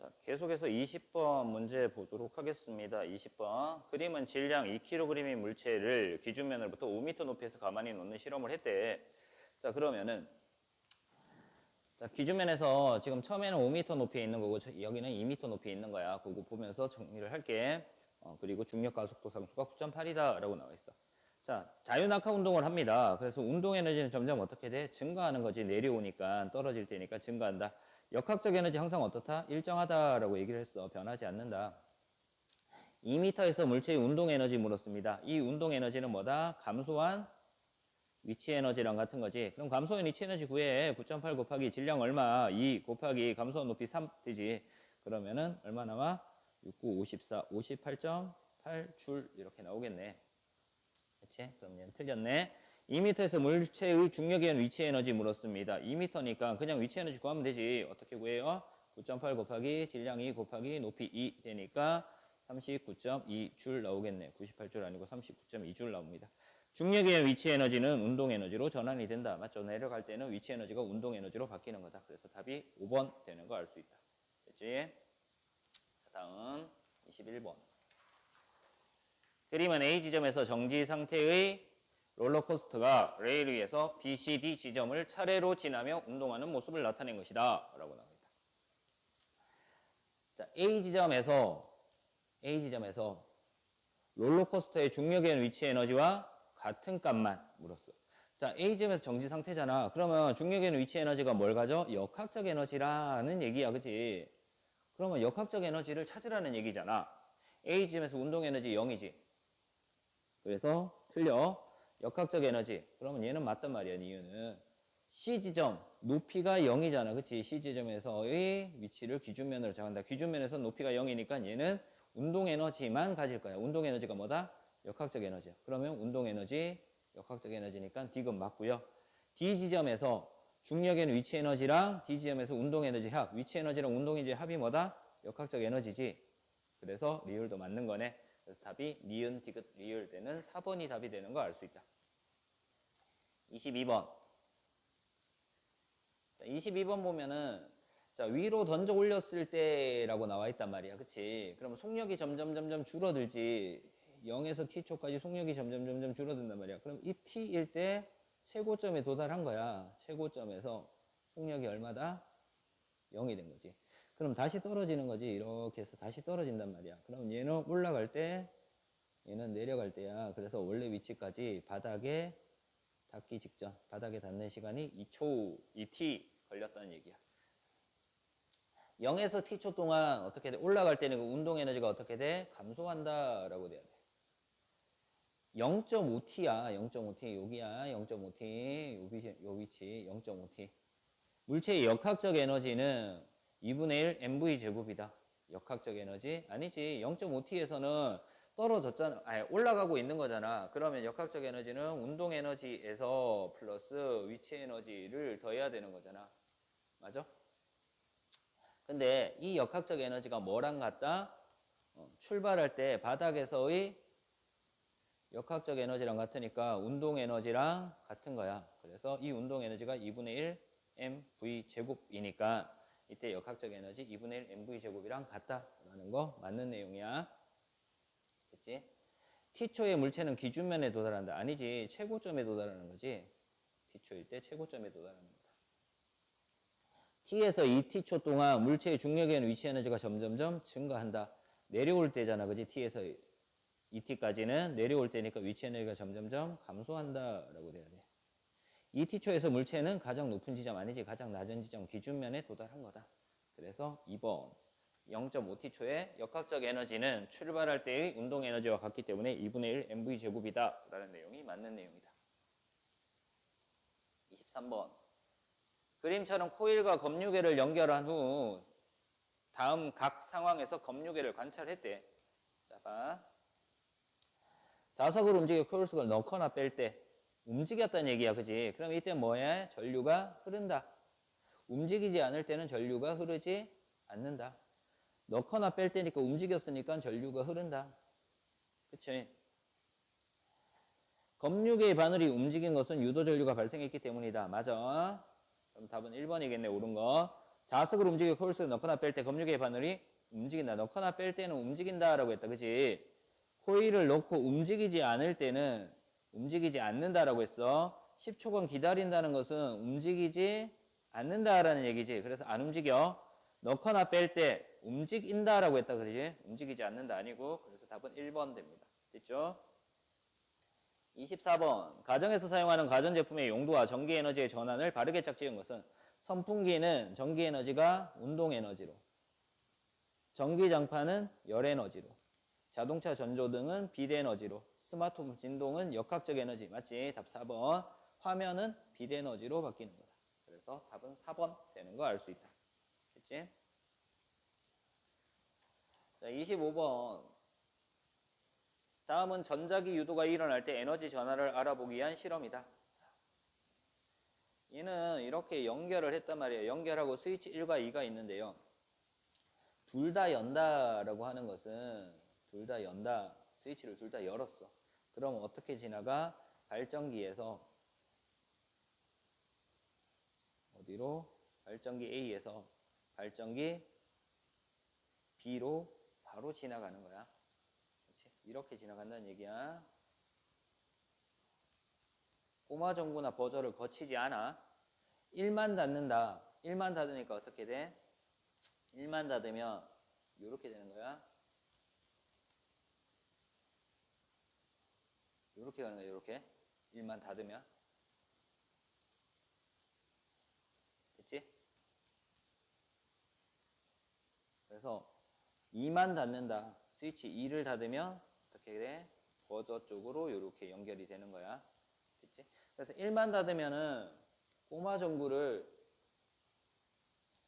자, 계속해서 20번 문제 보도록 하겠습니다. 20번. 그림은 질량 2kg의 물체를 기준면으로부터 5m 높이에서 가만히 놓는 실험을 했대. 자, 그러면은 자, 기준면에서 지금 처음에는 5m 높이에 있는 거고 여기는 2m 높이에 있는 거야. 그거 보면서 정리를 할게. 그리고 중력 가속도 상수가 9.8이다 라고 나와 있어. 자, 자유낙하 운동을 합니다. 그래서 운동 에너지는 점점 어떻게 돼? 증가하는 거지. 내려오니까 떨어질 때니까 증가한다. 역학적 에너지 항상 어떻다? 일정하다라고 얘기를 했어. 변하지 않는다. 2m에서 물체의 운동 에너지 물었습니다. 이 운동 에너지는 뭐다? 감소한 위치 에너지랑 같은 거지. 그럼 감소한 위치 에너지 구해. 9.8 곱하기 질량 얼마? 2 곱하기 감소한 높이 3 되지. 그러면은 얼마 나와? 69, 54, 58.8줄 이렇게 나오겠네. 그치? 그럼 얘는 틀렸네. 2m에서 물체의 중력에 의한 위치 에너지 물었습니다. 2m니까 그냥 위치 에너지 구하면 되지. 어떻게 구해요? 9.8 곱하기 질량 2 곱하기 높이 2 되니까 39.2줄 나오겠네. 98줄 아니고 39.2줄 나옵니다. 중력에 의한 위치 에너지는 운동 에너지로 전환이 된다. 맞죠? 내려갈 때는 위치 에너지가 운동 에너지로 바뀌는 거다. 그래서 답이 5번 되는 거 알 수 있다. 됐지? 자, 다음 21번. 그림은 A 지점에서 정지 상태의 롤러코스터가 레일 위에서 B, C, D 지점을 차례로 지나며 운동하는 모습을 나타낸 것이다. 라고 나옵니다. 자, A 지점에서 롤러코스터의 중력에 의한 위치 에너지와 같은 값만 물었어. 자, A 지점에서 정지 상태잖아. 그러면 중력에 의한 위치 에너지가 뭘 가져? 역학적 에너지라는 얘기야. 그치? 그러면 역학적 에너지를 찾으라는 얘기잖아. A 지점에서 운동 에너지 0이지. 그래서 틀려. 역학적 에너지. 그러면 얘는 맞단 말이야. 이유는 C 지점 높이가 0이잖아. 그치? C 지점에서의 위치를 기준면으로 정한다. 기준면에서 높이가 0이니까 얘는 운동 에너지만 가질 거야. 운동 에너지가 뭐다? 역학적 에너지야. 그러면 운동 에너지, 역학적 에너지니까 D금 맞고요. D 지점에서 중력의 위치 에너지랑 D 지점에서 운동 에너지 합, 위치 에너지랑 운동 에너지 합이 뭐다? 역학적 에너지지. 그래서 리을도 맞는 거네. 그래서 답이 니은, 디귿, 리을 되는 4번이 답이 되는 거 알 수 있다. 22번. 자, 22번 보면은 자, 위로 던져 올렸을 때라고 나와 있단 말이야. 그치? 그러면 속력이 점점 줄어들지. 0에서 t초까지 속력이 점점 줄어든단 말이야. 그럼 이 t일 때 최고점에 도달한 거야. 최고점에서 속력이 얼마다? 0이 된 거지. 그럼 다시 떨어지는 거지. 이렇게 해서 다시 떨어진단 말이야. 그럼 얘는 올라갈 때, 얘는 내려갈 때야. 그래서 원래 위치까지 바닥에 닿기 직전, 바닥에 닿는 시간이 2초, 2t 걸렸다는 얘기야. 0에서 t초 동안 어떻게 돼? 올라갈 때는 그 운동 에너지가 어떻게 돼? 감소한다 라고 돼야 돼. 0.5t야. 0.5t. 여기야. 0.5t. 요 위치 0.5t. 물체의 역학적 에너지는 2분의 1 mv 제곱이다. 역학적 에너지? 아니지. 0.5t에서는 떨어졌잖아. 아니, 올라가고 있는 거잖아. 그러면 역학적 에너지는 운동 에너지에서 플러스 위치 에너지를 더해야 되는 거잖아. 맞아? 근데 이 역학적 에너지가 뭐랑 같다? 출발할 때 바닥에서의 역학적 에너지랑 같으니까 운동 에너지랑 같은 거야. 그래서 이 운동 에너지가 2분의 1 mv 제곱이니까 이때 역학적 에너지 2분의 1 mv 제곱이랑 같다라는 거 맞는 내용이야. 됐지? t초의 물체는 기준면에 도달한다. 아니지. 최고점에 도달하는 거지. t초일 때 최고점에 도달하는 거다. t에서 2t초 동안 물체의 중력에 의한 위치 에너지가 점점점 증가한다. 내려올 때잖아. 그지? t에서 2t까지는 내려올 때니까 위치 에너지가 점점점 감소한다 라고 돼야 돼. 2t초에서 물체는 가장 높은 지점 아니지. 가장 낮은 지점 기준면에 도달한 거다. 그래서 2번 0.5t초의 역학적 에너지는 출발할 때의 운동 에너지와 같기 때문에 2분의 1 mv 제곱이다 라는 내용이 맞는 내용이다. 23번 그림처럼 코일과 검유계를 연결한 후 다음 각 상황에서 검유계를 관찰했대. 자, 봐. 자석을 움직여 코일속을 넣거나 뺄 때 움직였다는 얘기야. 그지? 그럼 이때 뭐야? 전류가 흐른다. 움직이지 않을 때는 전류가 흐르지 않는다. 넣거나 뺄 때니까 움직였으니까 전류가 흐른다. 그치? 검유계의 바늘이 움직인 것은 유도 전류가 발생했기 때문이다. 맞아. 그럼 답은 1번이겠네. 옳은 거. 자석을 움직이고 코일 속에 넣거나 뺄 때 검유계의 바늘이 움직인다. 넣거나 뺄 때는 움직인다라고 했다. 그치? 코일을 넣고 움직이지 않을 때는 움직이지 않는다라고 했어. 10초간 기다린다는 것은 움직이지 않는다라는 얘기지. 그래서 안 움직여. 넣거나 뺄 때 움직인다라고 했다. 그러지? 움직이지 않는다 아니고. 그래서 답은 1번 됩니다. 됐죠? 24번. 가정에서 사용하는 가전제품의 용도와 전기에너지의 전환을 바르게 짝지은 것은 선풍기는 전기에너지가 운동에너지로, 전기장판은 열에너지로, 자동차 전조등은 빛에너지로, 스마트폰 진동은 역학적 에너지. 맞지? 답 4번. 화면은 빛에너지로 바뀌는 거다. 그래서 답은 4번 되는 거 알 수 있다. 됐지? 자, 25번. 다음은 전자기 유도가 일어날 때 에너지 전환을 알아보기 위한 실험이다. 얘는 이렇게 연결을 했단 말이에요. 연결하고 스위치 1과 2가 있는데요. 둘 다 연다라고 하는 것은 둘 다 연다. 스위치를 둘 다 열었어. 그럼 어떻게 지나가? 발전기에서 어디로? 발전기 A에서 발전기 B로 바로 지나가는 거야. 그렇지? 이렇게 지나간다는 얘기야. 꼬마 전구나 버저를 거치지 않아. 1만 닫는다. 1만 닫으니까 어떻게 돼? 1만 닫으면 이렇게 되는 거야. 이렇게 가는 거야. 이렇게. 1만 닫으면. 됐지? 그래서 2만 닫는다. 스위치 2를 닫으면 어떻게 돼? 버저 쪽으로 이렇게 연결이 되는 거야. 됐지? 그래서 1만 닫으면은 꼬마 전구를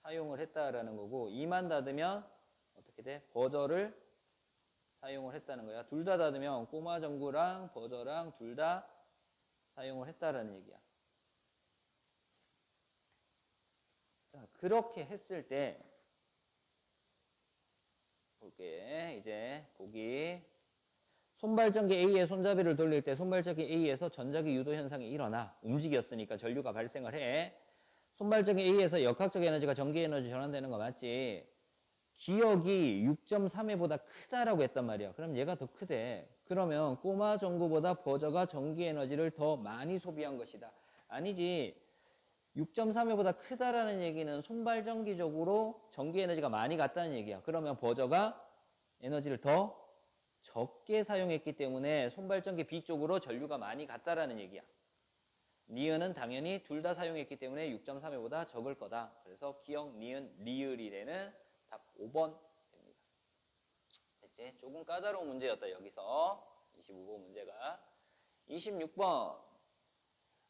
사용을 했다라는 거고 2만 닫으면 어떻게 돼? 버저를 사용을 했다는 거야. 둘 다 닫으면 꼬마 전구랑 버저랑 둘 다 사용을 했다라는 얘기야. 자, 그렇게 했을 때 볼게. 이제 보기. 손발전기 A의 손잡이를 돌릴 때 손발전기 A에서 전자기 유도 현상이 일어나. 움직였으니까 전류가 발생을 해. 손발전기 A에서 역학적 에너지가 전기 에너지 전환되는 거 맞지? 기억이 6.3회보다 크다라고 했단 말이야. 그럼 얘가 더 크대. 그러면 꼬마 전구보다 버저가 전기 에너지를 더 많이 소비한 것이다. 아니지. 6.3회보다 크다라는 얘기는 손발전기적으로 전기 에너지가 많이 갔다는 얘기야. 그러면 버저가 에너지를 더 적게 사용했기 때문에 손발전기 B 쪽으로 전류가 많이 갔다라는 얘기야. 니은은 당연히 둘 다 사용했기 때문에 6.3회보다 적을 거다. 그래서 기억, 니은, 리을이 되는 답 5번 됩니다. 됐지? 조금 까다로운 문제였다. 여기서 25번 문제가. 26번.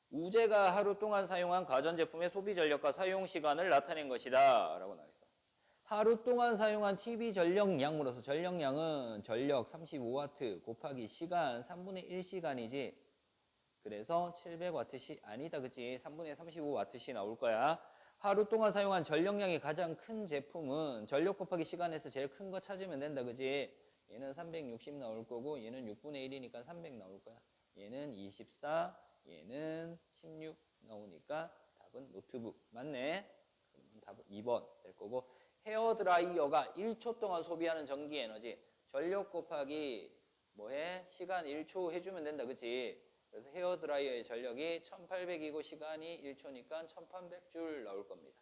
우제가 하루 동안 사용한 가전제품의 소비 전력과 사용 시간을 나타낸 것이다 라고 나와있어. 하루 동안 사용한 TV 전력량으로서 전력량은 전력 35W 곱하기 시간 3분의 1시간이지. 그래서 700W시 아니다. 그치? 3분의 35W시 나올 거야. 하루 동안 사용한 전력량이 가장 큰 제품은 전력 곱하기 시간에서 제일 큰 거 찾으면 된다. 그치? 얘는 360 나올 거고 얘는 6분의 1이니까 300 나올 거야. 얘는 24, 얘는 16 나오니까 답은 노트북. 맞네? 답은 2번 될 거고 헤어드라이어가 1초 동안 소비하는 전기 에너지 전력 곱하기 뭐해? 시간 1초 해주면 된다. 그치? 그래서 헤어드라이어의 전력이 1800이고 시간이 1초니까 1800줄 나올 겁니다.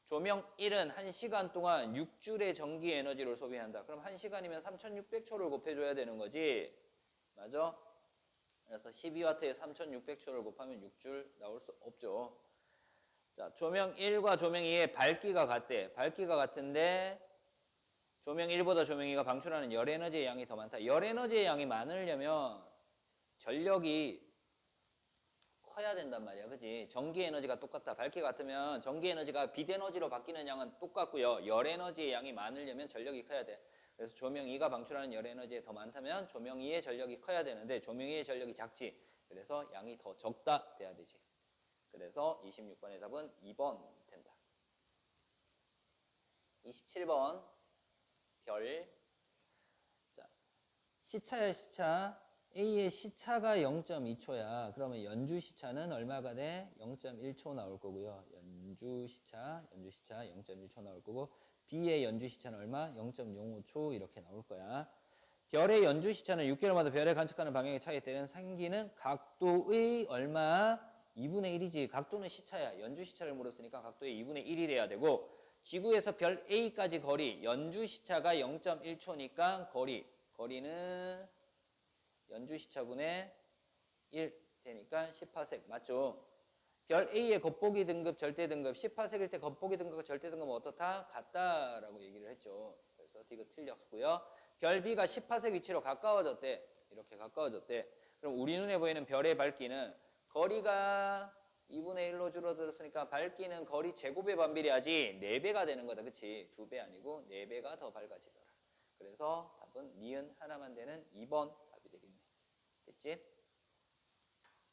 조명 1은 1시간 동안 6줄의 전기 에너지를 소비한다. 그럼 1시간이면 3600초를 곱해줘야 되는 거지. 맞아? 그래서 12W에 3600초를 곱하면 6줄 나올 수 없죠. 자, 조명 1과 조명 2의 밝기가 같대. 밝기가 같은데 조명 1보다 조명 2가 방출하는 열 에너지의 양이 더 많다. 열 에너지의 양이 많으려면 전력이 커야 된단 말이야. 그지? 전기 에너지가 똑같다. 밝기가 같으면 전기 에너지가 빛 에너지로 바뀌는 양은 똑같고요. 열 에너지의 양이 많으려면 전력이 커야 돼. 그래서 조명 2가 방출하는 열 에너지가 더 많다면 조명 2의 전력이 커야 되는데 조명 2의 전력이 작지. 그래서 양이 더 적다 돼야 되지. 그래서 26번의 답은 2번 된다. 27번 별. 자, 시차야 시차. A의 시차가 0.2초야. 그러면 연주 시차는 얼마가 돼? 0.1초 나올 거고요. 연주시차 0.1초 나올 거고 B의 연주시차는 얼마? 0.05초 이렇게 나올 거야. 별의 연주시차는 6개월마다 별의 관측하는 방향의 차이에 따른 생기는 각도의 얼마? 2분의 1이지. 각도는 시차야. 연주시차를 물었으니까 각도의 2분의 1이 돼야 되고 지구에서 별 A까지 거리, 연주시차가 0.1초니까 거리는 연주시차분의 1 되니까 10파섹 맞죠? 별 A의 겉보기 등급, 절대 등급 10파섹일 때 겉보기 등급과 절대 등급은 어떻다? 같다라고 얘기를 했죠. 그래서 D가 틀렸고요. 별 B가 10파섹 위치로 가까워졌대. 이렇게 가까워졌대. 그럼 우리 눈에 보이는 별의 밝기는 거리가 2분의 1로 줄어들었으니까 밝기는 거리 제곱에 반비례하지 4배가 되는 거다. 그치? 2배 아니고 4배가 더 밝아지더라. 그래서 답은 니은 하나만 되는 2번 답이 되겠네. 됐지?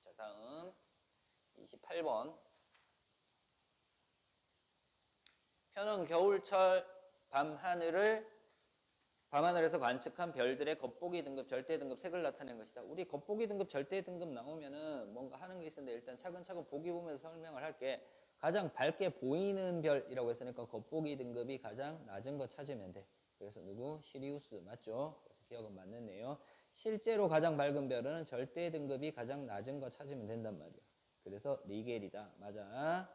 자, 다음 28번. 편은 겨울철 밤하늘에서 관측한 별들의 겉보기 등급, 절대 등급 색을 나타낸 것이다. 우리 겉보기 등급, 절대 등급 나오면은 뭔가 하는 게 있었는데 일단 차근차근 보기 보면서 설명을 할게. 가장 밝게 보이는 별이라고 했으니까 겉보기 등급이 가장 낮은 거 찾으면 돼. 그래서 누구? 시리우스 맞죠? 그래서 기억은 맞는데요. 실제로 가장 밝은 별은 절대 등급이 가장 낮은 거 찾으면 된단 말이야. 그래서 리겔이다. 맞아.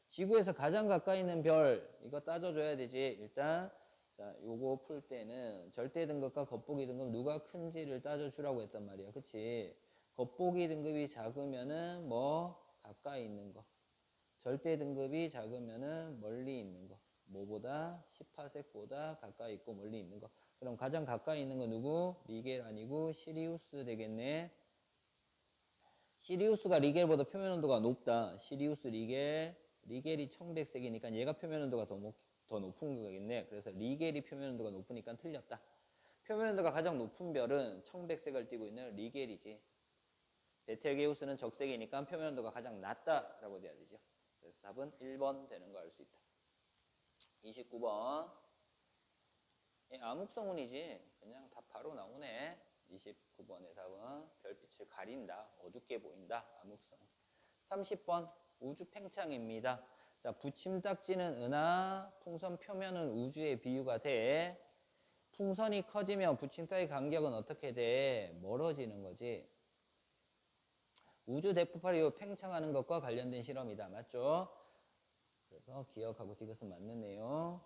지구에서 가장 가까이 있는 별 이거 따져줘야 되지. 일단 자, 요거 풀 때는 절대 등급과 겉보기 등급 누가 큰지를 따져주라고 했단 말이야. 그치? 겉보기 등급이 작으면은 뭐 가까이 있는 거. 절대 등급이 작으면은 멀리 있는 거. 뭐보다? 10파섹보다 가까이 있고 멀리 있는 거. 그럼 가장 가까이 있는 거 누구? 리겔 아니고 시리우스 되겠네. 시리우스가 리겔보다 표면 온도가 높다. 시리우스 리겔이 1100색이니까 얘가 표면 온도가 더 높은 거겠네. 그래서 리겔이 표면 온도가 높으니까 틀렸다. 표면 온도가 가장 높은 별은 1100색을 띠고 있는 리겔이지. 베텔게우스는 적색이니까 표면 온도가 가장 낮다라고 돼야 되죠. 그래서 답은 1번 되는 거 알 수 있다. 29번. 암흑성운이지. 그냥 답 바로 나오네. 29번의 답은 별빛을 가린다. 어둡게 보인다. 암흑성. 30번 우주 팽창입니다. 자, 붙임딱지는 은하, 풍선 표면은 우주의 비유가 돼. 풍선이 커지면 붙임딱지 간격은 어떻게 돼? 멀어지는 거지. 우주 대폭발이 팽창하는 것과 관련된 실험이다. 맞죠? 그래서 기억하고 이것은 맞는 내용.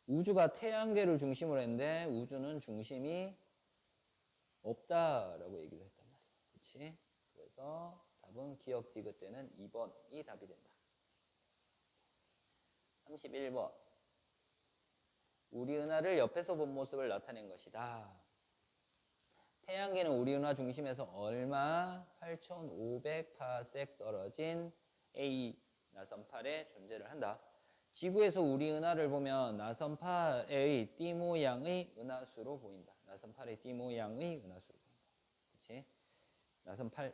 우주가 태양계를 중심으로 했는데 우주는 중심이 없다라고 얘기를 했단 말이야. 그치? 그래서 답은 기억 디귿 때는 2번이 답이 된다. 31번. 우리 은하를 옆에서 본 모습을 나타낸 것이다. 태양계는 우리 은하 중심에서 얼마? 8500파섹 떨어진 A 나선팔에 존재를 한다. 지구에서 우리 은하를 보면 나선팔의 띠 모양의 은하수로 보인다. 나선팔의 띠 모양의 은하수로 보인다. 그치? 나선팔,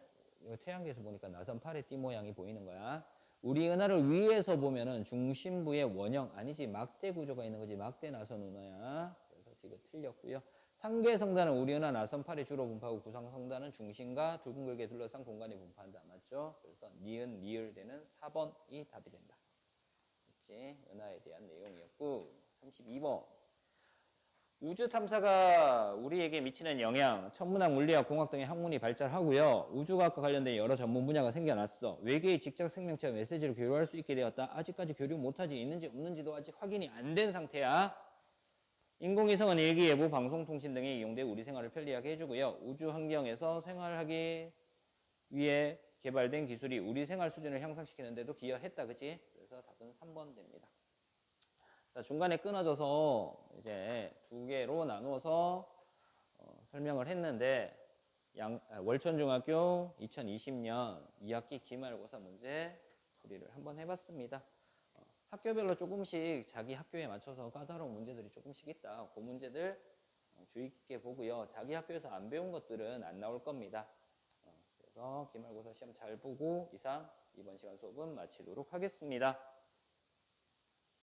태양계에서 보니까 나선팔의 띠 모양이 보이는 거야. 우리 은하를 위에서 보면은 중심부에 원형, 아니지, 막대 구조가 있는 거지. 막대 나선 은하야. 그래서 이거 틀렸고요. 상계 성단은 우리 은하 나선팔이 주로 분포하고 구상 성단은 중심과 둥글게 둘러싼 공간에 분포한다. 맞죠? 그래서 니은, 니을 되는 4번이 답이 된다. 그치? 은하에 대한 내용이었고. 32번. 우주 탐사가 우리에게 미치는 영향, 천문학, 물리학, 공학 등의 학문이 발달하고요. 우주과학과 관련된 여러 전문 분야가 생겨났어. 외계의 직접 생명체와 메시지를 교류할 수 있게 되었다. 아직까지 교류 못하지. 있는지 없는지도 아직 확인이 안 된 상태야. 인공위성은 일기예보, 방송통신 등에 이용돼 우리 생활을 편리하게 해주고요. 우주 환경에서 생활하기 위해 개발된 기술이 우리 생활 수준을 향상시키는 데도 기여했다. 그치? 그래서 답은 3번 됩니다. 자, 중간에 끊어져서 이제 두 개로 나누어서 설명을 했는데 월천중학교 2020년 2학기 기말고사 문제 풀이를 한번 해봤습니다. 학교별로 조금씩 자기 학교에 맞춰서 까다로운 문제들이 조금씩 있다. 그 문제들 주의 깊게 보고요. 자기 학교에서 안 배운 것들은 안 나올 겁니다. 그래서 기말고사 시험 잘 보고 이상 이번 시간 수업은 마치도록 하겠습니다.